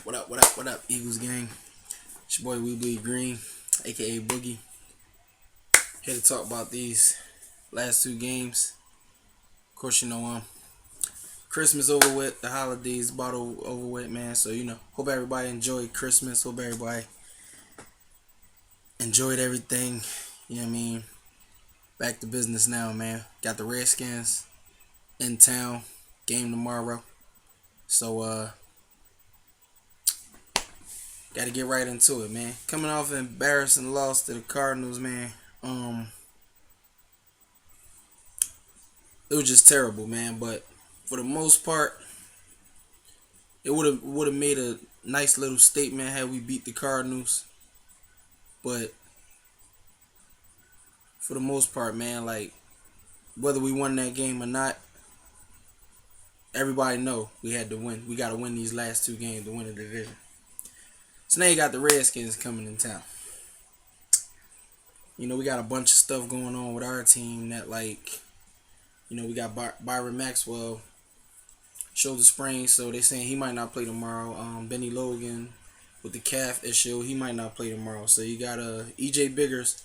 What up, Eagles gang? It's your boy We Bleed Green, aka Boogie. Here to talk about these last two games. Of course, Christmas over with, the holidays about over with, man. So hope everybody enjoyed Christmas. Hope everybody enjoyed everything. You know what I mean? Back to business now, man. Got the Redskins in town. Game tomorrow. So got to get right into it, man. Coming off an embarrassing loss to the Cardinals, man. It was just terrible, man. But for the most part, it would have made a nice little statement had we beat the Cardinals. But for the most part, man, like whether we won that game or not, everybody know we had to win. We got to win these last two games to win the division. So now you got the Redskins coming in town. We got a bunch of stuff going on with our team that, like, we got Byron Maxwell, shoulder sprain, so they saying he might not play tomorrow. Benny Logan with the calf issue, he might not play tomorrow. So you got EJ Biggers,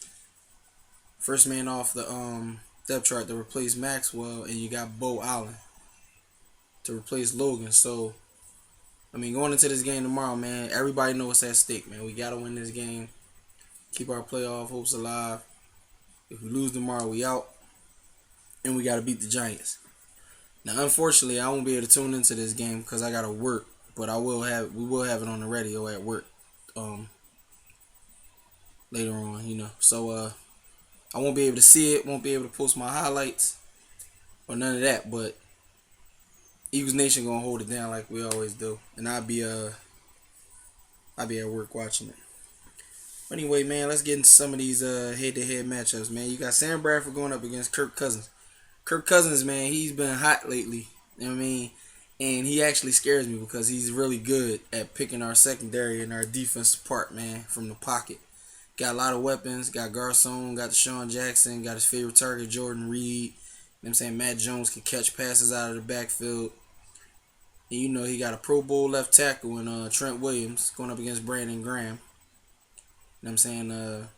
first man off the depth chart to replace Maxwell, and you got Bo Allen to replace Logan. So going into this game tomorrow, man, everybody knows what's at stake, man. We gotta win this game, keep our playoff hopes alive. If we lose tomorrow, we out, and we gotta beat the Giants. Now, unfortunately, I won't be able to tune into this game because I gotta work, but we will have it on the radio at work later on, So I won't be able to see it, won't be able to post my highlights or none of that, but Eagles Nation gonna hold it down like we always do, and I'll be at work watching it. But anyway, man, let's get into some of these head-to-head matchups, man. You got Sam Bradford going up against Kirk Cousins. Kirk Cousins, man, he's been hot lately. You know what I mean? And he actually scares me because he's really good at picking our secondary and our defense apart, man, from the pocket. Got a lot of weapons. Got Garcon, got Deshaun Jackson, got his favorite target, Jordan Reed. You know what I'm saying? Matt Jones can catch passes out of the backfield. And he got a Pro Bowl left tackle in Trent Williams going up against Brandon Graham. You know what I'm saying?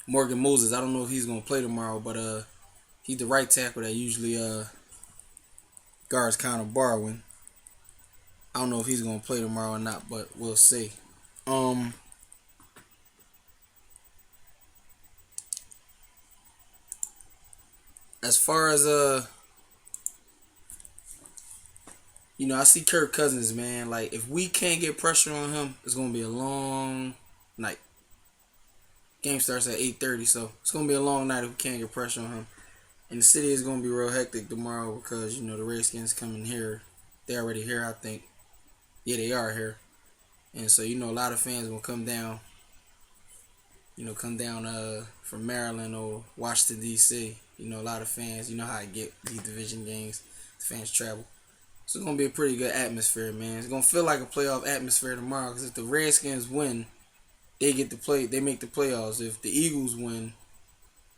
Morgan Moses, I don't know if he's going to play tomorrow, but he's the right tackle that usually guards Connor Barwin. I don't know if he's going to play tomorrow or not, but we'll see. As far as I see Kirk Cousins, man. Like, if we can't get pressure on him, it's gonna be a long night. Game starts at 8:30, so it's gonna be a long night if we can't get pressure on him. And the city is gonna be real hectic tomorrow because the Redskins coming here. They're already here, I think. Yeah, they are here, and so a lot of fans will come down. From Maryland or Washington D.C. A lot of fans. You know how I get these division games. The fans travel. So it's going to be a pretty good atmosphere, man. It's going to feel like a playoff atmosphere tomorrow because if the Redskins win, they get to play. They make the playoffs. If the Eagles win,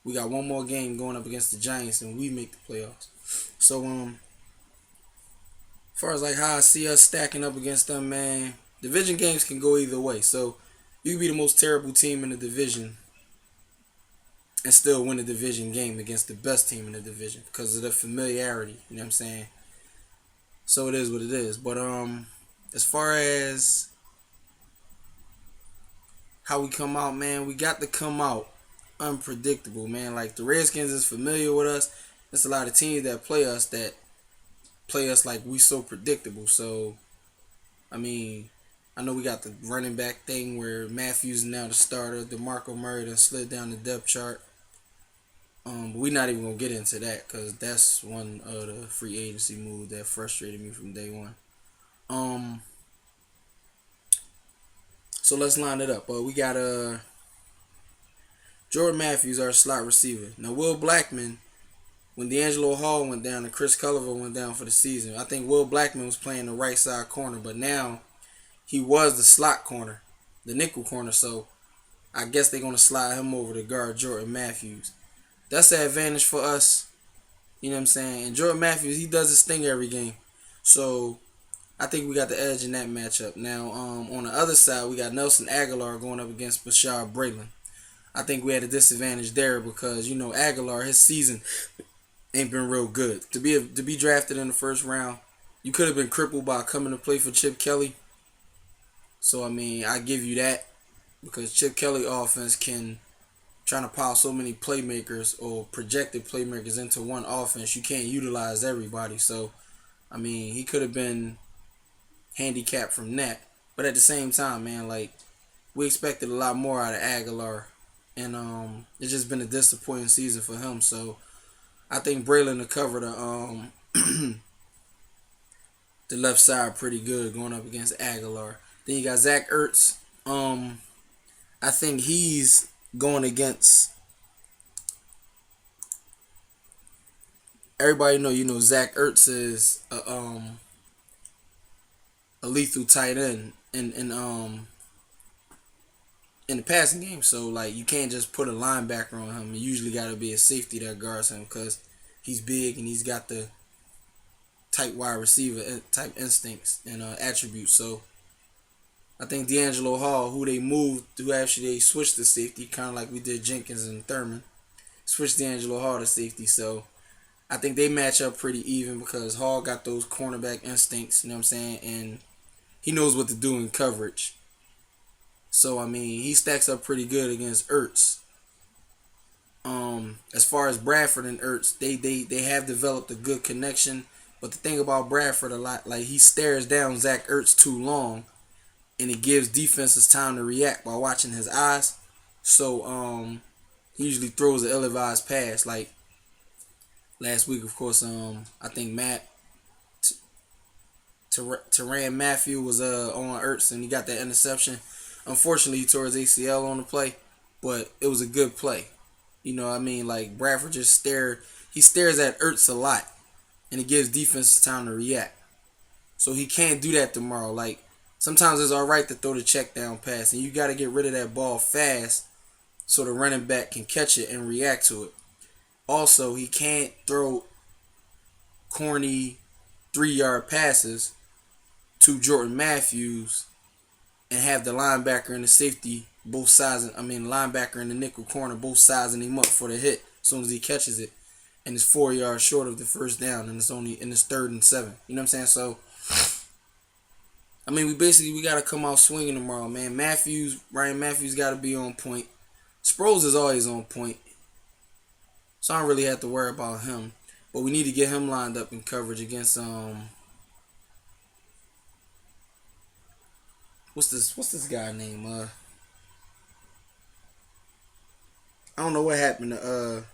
we got one more game going up against the Giants and we make the playoffs. So, as far as like how I see us stacking up against them, man, division games can go either way. So, you can be the most terrible team in the division and still win the division game against the best team in the division because of the familiarity. You know what I'm saying? So it is what it is. But as far as how we come out, man, we got to come out unpredictable, man. Like, the Redskins is familiar with us. There's a lot of teams that play us like we so predictable. So, I know we got the running back thing where Matthews is now the starter. DeMarco Murray done slid down the depth chart. But we're not even going to get into that because that's one of the free agency moves that frustrated me from day one. So let's line it up. We got Jordan Matthews, our slot receiver. Now, Will Blackman, when D'Angelo Hall went down and Chris Culliver went down for the season, I think Will Blackman was playing the right side corner, but now he was the slot corner, the nickel corner, so I guess they're going to slide him over to guard Jordan Matthews. That's the advantage for us. You know what I'm saying? And Jordan Matthews, he does his thing every game. So I think we got the edge in that matchup. Now, on the other side, we got Nelson Aguilar going up against Bashar Braylon. I think we had a disadvantage there because Aguilar, his season ain't been real good. To be drafted in the first round, you could have been crippled by coming to play for Chip Kelly. So I mean, I give you that because Chip Kelly offense can trying to pile so many playmakers or projected playmakers into one offense. You can't utilize everybody. So I mean, he could have been handicapped from that. But at the same time, man, like we expected a lot more out of Aguilar, and it's just been a disappointing season for him. So I think Braylon to cover the left side pretty good going up against Aguilar. Then you got Zach Ertz. I think he's going against everybody. Zach Ertz is a lethal tight end in the passing game. So like you can't just put a linebacker on him. You usually got to be a safety that guards him because he's big and he's got the type wide receiver type instincts and attributes. So I think D'Angelo Hall, who they switched to safety, kind of like we did Jenkins and Thurman, switched D'Angelo Hall to safety. So I think they match up pretty even because Hall got those cornerback instincts, you know what I'm saying, and he knows what to do in coverage. So I mean, he stacks up pretty good against Ertz. As far as Bradford and Ertz, they have developed a good connection. But the thing about Bradford a lot, like he stares down Zach Ertz too long, and it gives defenses time to react by watching his eyes. So he usually throws an ill-advised pass. Like last week, of course, I think Tyrann Mathieu was on Ertz and he got that interception. Unfortunately, he tore his ACL on the play, but it was a good play. You know what I mean? Like Bradford just stares at Ertz a lot, and it gives defenses time to react. So he can't do that tomorrow. Like sometimes it's all right to throw the check down pass, and you got to get rid of that ball fast so the running back can catch it and react to it. Also, he can't throw corny 3-yard passes to Jordan Matthews and have the linebacker and the safety both sizing. I mean, linebacker and the nickel corner both sizing him up for the hit as soon as he catches it, and it's 4 yards short of the first down, and it's 3rd and 7. You know what I'm saying? So, I mean, we gotta come out swinging tomorrow, man. Ryan Matthews got to be on point. Sproles is always on point, so I don't really have to worry about him. But we need to get him lined up in coverage against what's this guy name? I don't know what happened to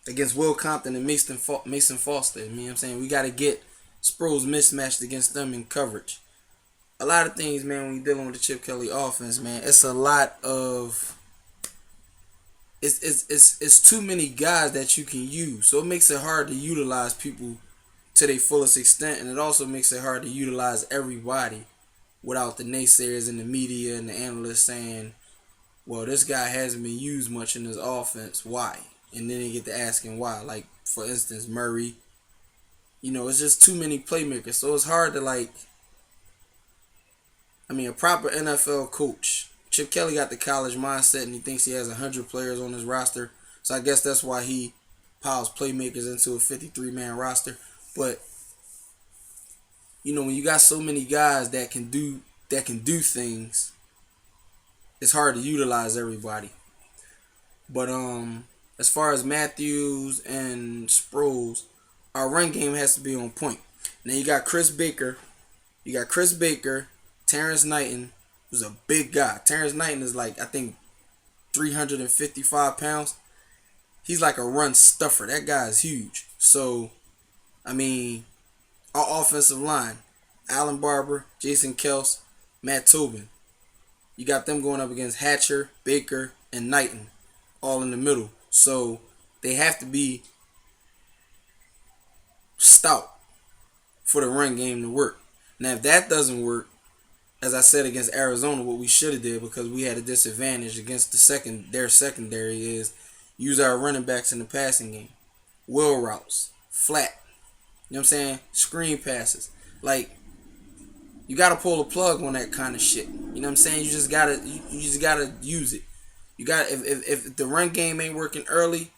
against Will Compton and Mason Foster. You know what I'm saying? We got to get Sproles mismatched against them in coverage. A lot of things, man, when you're dealing with the Chip Kelly offense, man, it's a lot of it's too many guys that you can use. So it makes it hard to utilize people to their fullest extent, and it also makes it hard to utilize everybody without the naysayers and the media and the analysts saying, well, this guy hasn't been used much in his offense. Why? And then they get to asking why. Like, for instance, Murray. It's just too many playmakers. So it's hard to, a proper NFL coach. Chip Kelly got the college mindset, and he thinks he has 100 players on his roster. So I guess that's why he piles playmakers into a 53-man roster. But, when you got so many guys that can do things, it's hard to utilize everybody. But as far as Matthews and Sproles, our run game has to be on point. Now you got Chris Baker. Terrence Knighton, who's a big guy. Terrence Knighton is I think 355 pounds. He's like a run stuffer. That guy is huge. So, our offensive line, Alan Barber, Jason Kels, Matt Tobin. You got them going up against Hatcher, Baker, and Knighton, all in the middle. So they have to be stout for the run game to work. Now, if that doesn't work, as I said against Arizona, what we should have did because we had a disadvantage against their secondary is use our running backs in the passing game. Wheel routes, flat. You know what I'm saying? Screen passes. Like, you gotta pull a plug on that kind of shit. You know what I'm saying? You just gotta use it. You got if the run game ain't working early,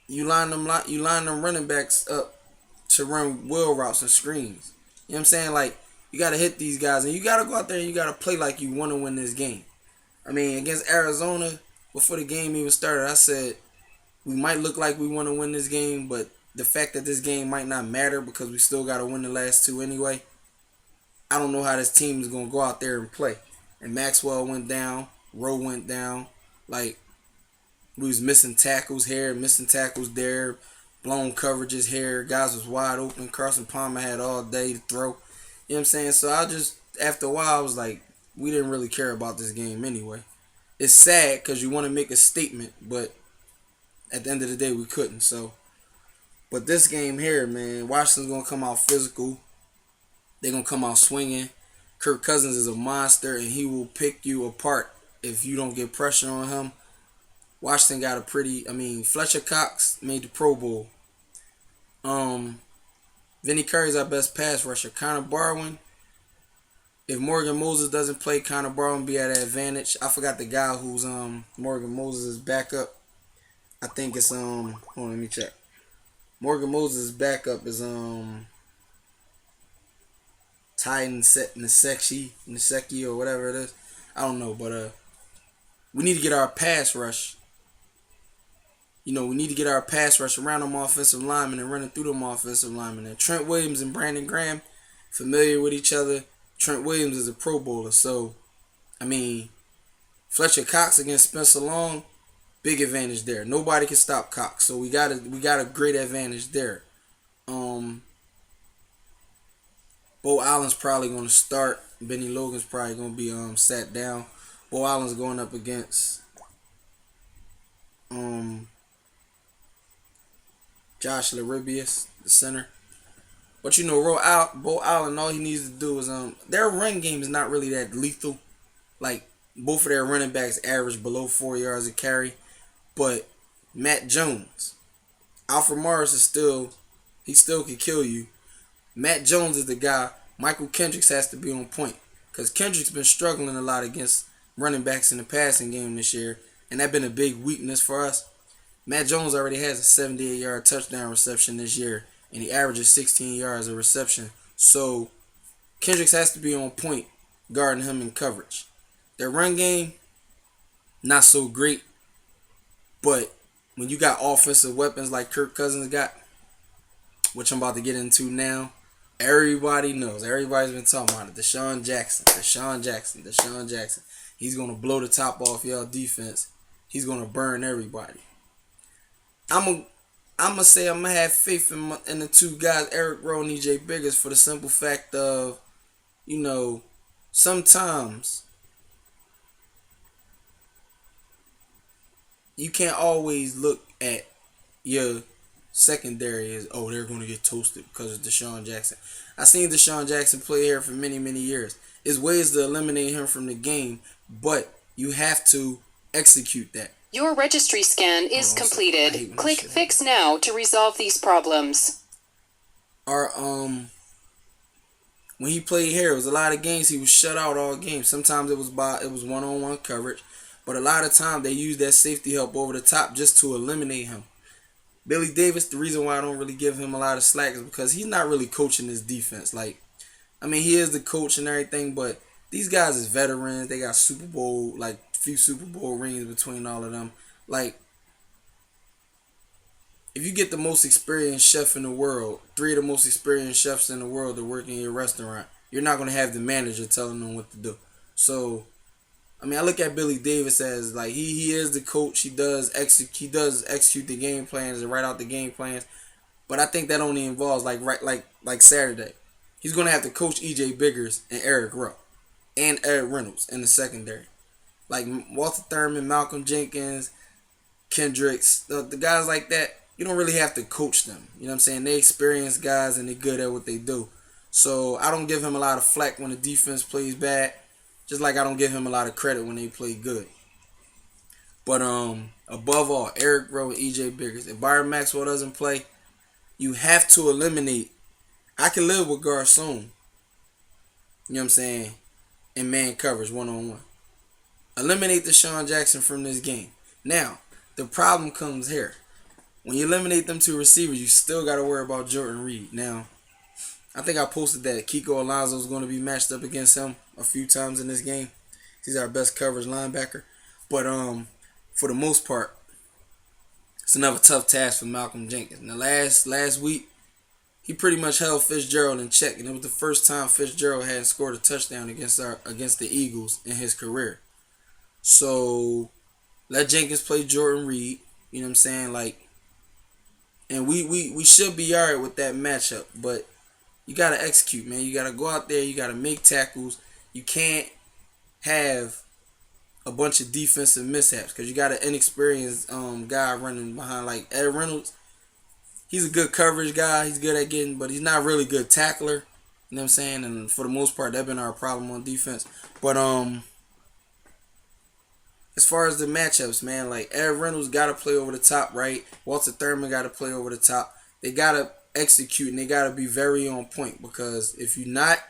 you line them running backs up to run wheel routes and screens. You know what I'm saying? Like, you gotta hit these guys and you gotta go out there and you gotta play like you want to win this game. I mean, against Arizona, before the game even started, I said we might look like we want to win this game, but the fact that this game might not matter because we still gotta win the last two anyway. I don't know how this team is gonna go out there and play. And Maxwell went down, Rowe went down. Like, we was missing tackles here, missing tackles there, blown coverages here. Guys was wide open. Carson Palmer had all day to throw. You know what I'm saying? So I just, after a while, I was like, we didn't really care about this game anyway. It's sad because you want to make a statement, but at the end of the day, we couldn't. So, but this game here, man, Washington's gonna come out physical. They're gonna come out swinging. Kirk Cousins is a monster, and he will pick you apart if you don't get pressure on him. Washington got a pretty. I mean, Fletcher Cox made the Pro Bowl. Vinny Curry's our best pass rusher. Connor Barwin. If Morgan Moses doesn't play, Connor Barwin be at an advantage. I forgot the guy who's Morgan Moses' backup. I think it's hold on, let me check. Morgan Moses' backup is Ty Nsekhe or whatever it is. I don't know, but we need to get our pass rush. You know, we need to get our pass rush around them offensive linemen and running through them offensive linemen. And Trent Williams and Brandon Graham, familiar with each other. Trent Williams is a Pro Bowler, so I mean, Fletcher Cox against Spencer Long, big advantage there. Nobody can stop Cox, so we got a great advantage there. Bo Allen's probably going to start. Benny Logan's probably going to be sat down. Bo Allen's going up against Josh Laribius, the center. But you know, Bo Allen, all he needs to do is their run game is not really that lethal. Like, both of their running backs average below 4 yards a carry. But Matt Jones, Alfred Morris he still can kill you. Matt Jones is the guy. Michael Kendricks has to be on point. Because Kendricks been struggling a lot against running backs in the passing game this year. And that's been a big weakness for us. Matt Jones already has a 78-yard touchdown reception this year. And he averages 16 yards of reception. So Kendricks has to be on point guarding him in coverage. Their run game, not so great. But when you got offensive weapons like Kirk Cousins got, which I'm about to get into now, everybody knows. Everybody's been talking about it. Deshaun Jackson. He's going to blow the top off y'all defense. He's going to burn everybody. I'm going to say I'm going to have faith in the two guys, Eric Rowe and EJ Biggers, for the simple fact of, you know, sometimes you can't always look at your secondary as, oh, they're going to get toasted because of Deshaun Jackson. I seen Deshaun Jackson play here for many, many years. There's ways to eliminate him from the game, but you have to execute that. Your registry scan is completed. Click Fix Now to resolve these problems. When he played here, it was a lot of games he was shut out all games. Sometimes it was one-on-one coverage, but a lot of times they used that safety help over the top just to eliminate him. Billy Davis, the reason why I don't really give him a lot of slack is because he's not really coaching this defense. Like, I mean, he is the coach and everything, but these guys is veterans. They got few Super Bowl rings between all of them. Like, if you get the most experienced chef in the world, 3 of the most experienced chefs in the world to work in your restaurant, you're not going to have the manager telling them what to do. So, I mean, I look at Billy Davis as like he is the coach. He does execute the game plans and write out the game plans. But I think that only involves like Saturday. He's gonna have to coach EJ Biggers and Eric Rowe and Eric Reynolds in the secondary. Like Walter Thurman, Malcolm Jenkins, Kendricks, the guys like that, you don't really have to coach them. You know what I'm saying? They experienced guys and they're good at what they do. So I don't give him a lot of flack when the defense plays bad. Just like I don't give him a lot of credit when they play good. But above all, Eric Rowe and EJ Biggers. If Byron Maxwell doesn't play, you have to eliminate I can live with Garcon. You know what I'm saying? In man coverage, 1-on-1. Eliminate Deshaun Jackson from this game. Now, the problem comes here. When you eliminate them two receivers, you still got to worry about Jordan Reed. Now, I think I posted that Kiko Alonso is going to be matched up against him a few times in this game. He's our best coverage linebacker. But for the most part, it's another tough task for Malcolm Jenkins. Now, last week, he pretty much held Fitzgerald in check, and it was the first time Fitzgerald hadn't scored a touchdown against the Eagles in his career. So let Jenkins play Jordan Reed. You know what I'm saying? Like, and we should be alright with that matchup, but you gotta execute, man. You gotta go out there. You gotta make tackles. You can't have a bunch of defensive mishaps because you got an inexperienced guy running behind like Ed Reynolds. He's a good coverage guy. He's good at getting, but he's not really good tackler. You know what I'm saying? And for the most part, that's been our problem on defense. But as far as the matchups, man, like Ed Reynolds got to play over the top, right? Walter Thurman got to play over the top. They got to execute and they got to be very on point because if you're not,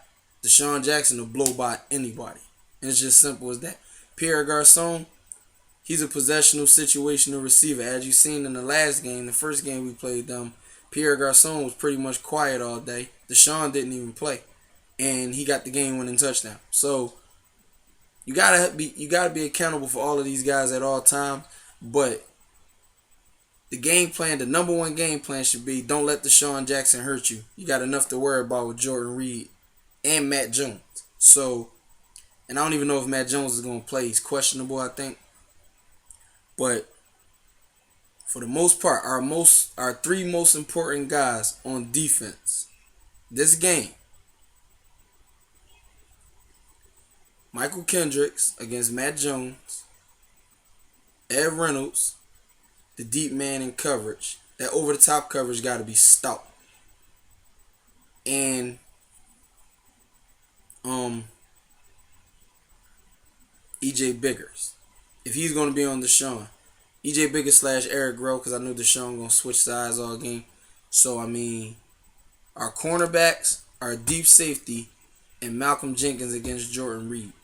Deshaun Jackson will blow by anybody. And it's just simple as that. Pierre Garcon, he's a possessional, situational receiver. As you've seen in the last game, the first game we played them, Pierre Garcon was pretty much quiet all day. Deshaun didn't even play, and he got the game-winning touchdown. So you gotta be accountable for all of these guys at all times. But the game plan, the number one game plan should be don't let Deshaun Jackson hurt you. You got enough to worry about with Jordan Reed and Matt Jones. So, and I don't even know if Matt Jones is going to play. He's questionable, I think. But for the most part, our three most important guys on defense this game: Michael Kendricks against Matt Jones, Ed Reynolds, the deep man in coverage. That over the top coverage got to be stout. And EJ Biggers, if he's going to be on Deshaun. EJ Biggers / Eric Rowe, because I knew Deshaun going to switch sides all game. So, I mean, our cornerbacks, our deep safety, and Malcolm Jenkins against Jordan Reed.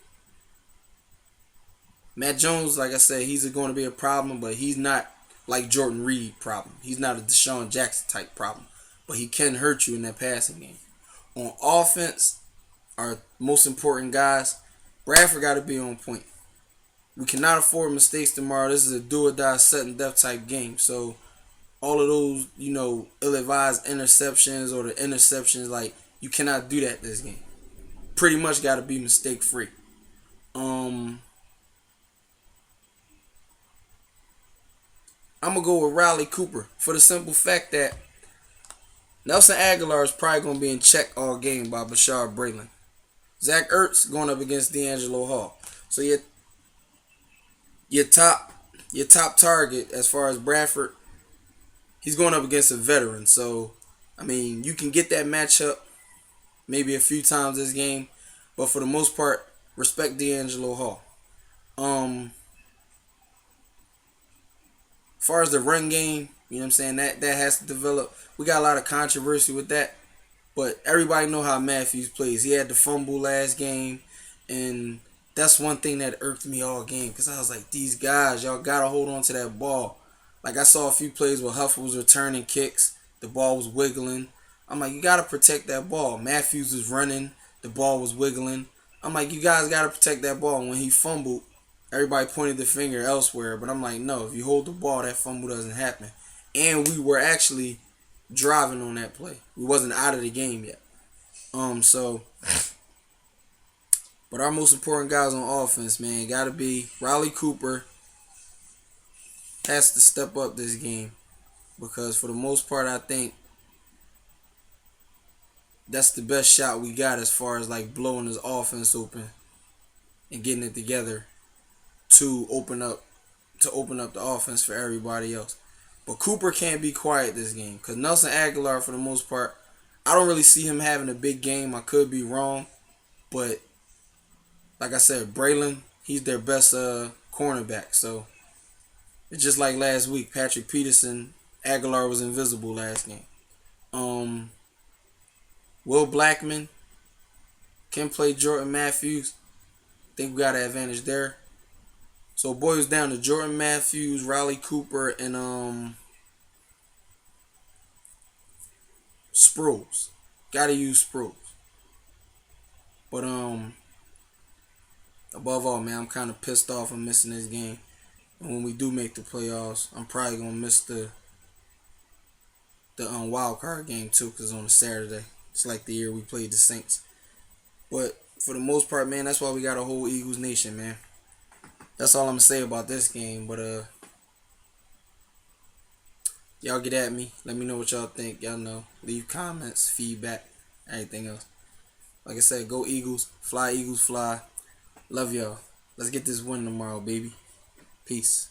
Matt Jones, like I said, he's going to be a problem, but he's not like Jordan Reed problem. He's not a Deshaun Jackson type problem, but he can hurt you in that passing game. On offense, our most important guys, Bradford got to be on point. We cannot afford mistakes tomorrow. This is a do or die, sudden death type game. So all of those, ill-advised interceptions or the interceptions, like, you cannot do that this game. Pretty much got to be mistake free. I'm gonna go with Riley Cooper for the simple fact that Nelson Aguilar is probably gonna be in check all game by Bashard Braylon. Zach Ertz going up against D'Angelo Hall. So your top target as far as Bradford, he's going up against a veteran. So, I mean, you can get that matchup maybe a few times this game, but for the most part, respect D'Angelo Hall. As far as the run game, you know what I'm saying, that has to develop. We got a lot of controversy with that, but everybody know how Matthews plays. He had the fumble last game, and that's one thing that irked me all game because I was like, these guys, y'all got to hold on to that ball. Like, I saw a few plays where Huff was returning kicks. The ball was wiggling. I'm like, you got to protect that ball. Matthews was running. The ball was wiggling. I'm like, you guys got to protect that ball. And when he fumbled, everybody pointed the finger elsewhere. But I'm like, no, if you hold the ball, that fumble doesn't happen. And we were actually driving on that play. We wasn't out of the game yet. But our most important guys on offense, man, got to be Riley Cooper. Has to step up this game because for the most part, I think that's the best shot we got as far as like blowing his offense open and getting it together to open up the offense for everybody else. But Cooper can't be quiet this game because Nelson Aguilar, for the most part, I don't really see him having a big game. I could be wrong, but like I said, Braylon, he's their best cornerback. So it's just like last week, Patrick Peterson, Aguilar was invisible last game. Will Blackman can play Jordan Matthews. Think we got an advantage there. So it boils down to Jordan Matthews, Riley Cooper, and Sproles. Gotta use Sproles. But above all, man, I'm kind of pissed off I'm missing this game. And when we do make the playoffs, I'm probably gonna miss the wild card game too, because it's on a Saturday. It's like the year we played the Saints. But for the most part, man, that's why we got a whole Eagles Nation, man. That's all I'm gonna say about this game. But y'all get at me. Let me know what y'all think. Y'all know. Leave comments, feedback, everything else. Like I said, go Eagles. Fly, Eagles, fly. Love y'all. Let's get this win tomorrow, baby. Peace.